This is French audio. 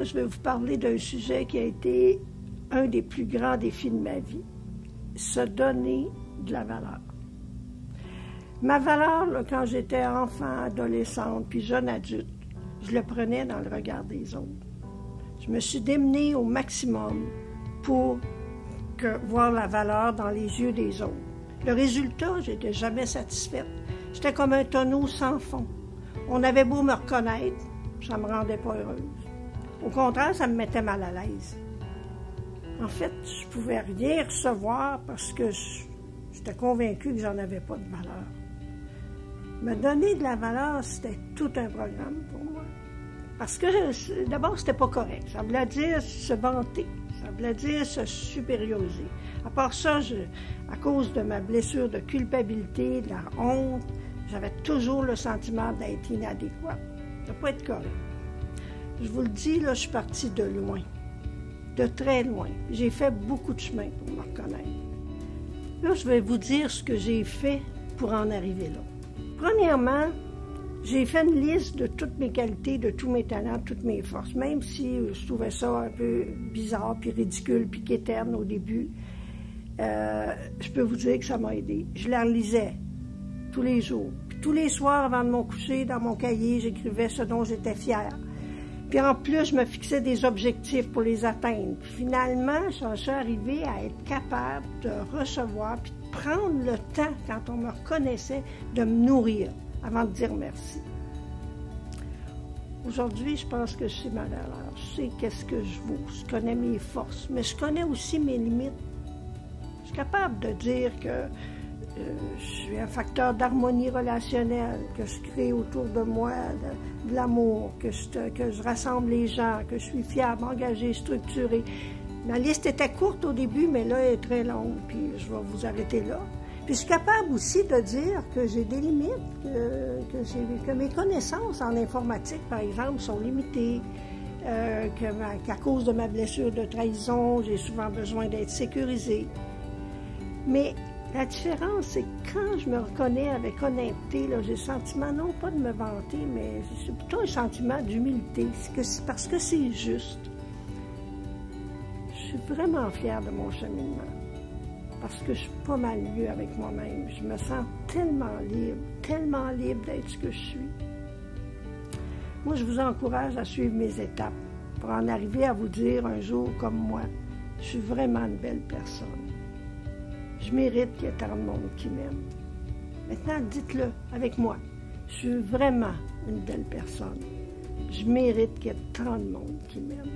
je vais vous parler d'un sujet qui a été un des plus grands défis de ma vie. Se donner de la valeur. Ma valeur, là, quand j'étais enfant, adolescente, puis jeune adulte, je le prenais dans le regard des autres. Je me suis démenée au maximum pour voir la valeur dans les yeux des autres. Le résultat, je n'étais jamais satisfaite. J'étais comme un tonneau sans fond. On avait beau me reconnaître, ça ne me rendait pas heureuse. Au contraire, ça me mettait mal à l'aise. En fait, je ne pouvais rien recevoir parce que j'étais convaincue que j'en avais pas de valeur. Me donner de la valeur, c'était tout un programme pour moi. Parce que, d'abord, c'était pas correct. Ça voulait dire se vanter. Ça voulait dire se supérioriser. À part ça, à cause de ma blessure de culpabilité, de la honte, j'avais toujours le sentiment d'être inadéquate, de ne pas être correct. Je vous le dis, là, je suis partie de loin, de très loin. J'ai fait beaucoup de chemin pour me reconnaître. Là, je vais vous dire ce que j'ai fait pour en arriver là. Premièrement, j'ai fait une liste de toutes mes qualités, de tous mes talents, de toutes mes forces, même si je trouvais ça un peu bizarre, puis ridicule, puis quétaine au début. Je peux vous dire que ça m'a aidé. Je la relisais tous les jours. Puis tous les soirs, avant de me coucher, dans mon cahier, j'écrivais ce dont j'étais fière. Puis en plus, je me fixais des objectifs pour les atteindre. Puis finalement, je suis arrivée à être capable de recevoir, puis de prendre le temps, quand on me reconnaissait, de me nourrir avant de dire merci. Aujourd'hui, je pense que je sais ma valeur. Je sais qu'est-ce que je vaux. Je connais mes forces, mais je connais aussi mes limites. Je suis capable de dire que je suis un facteur d'harmonie relationnelle, que je crée autour de moi de l'amour, que je rassemble les gens, que je suis fiable, engagée, structurée. La liste était courte au début, mais là, elle est très longue, puis je vais vous arrêter là. Puis je suis capable aussi de dire que j'ai des limites, que mes connaissances en informatique, par exemple, sont limitées, qu'à cause de ma blessure de trahison, j'ai souvent besoin d'être sécurisée. Mais la différence, c'est que quand je me reconnais avec honnêteté, j'ai le sentiment, non pas de me vanter, mais c'est plutôt un sentiment d'humilité, parce que c'est juste. Je suis vraiment fière de mon cheminement. Parce que je suis pas mal mieux avec moi-même. Je me sens tellement libre d'être ce que je suis. Moi, je vous encourage à suivre mes étapes pour en arriver à vous dire un jour comme moi, je suis vraiment une belle personne. Je mérite qu'il y ait tant de monde qui m'aime. Maintenant, dites-le avec moi. Je suis vraiment une belle personne. Je mérite qu'il y ait tant de monde qui m'aime.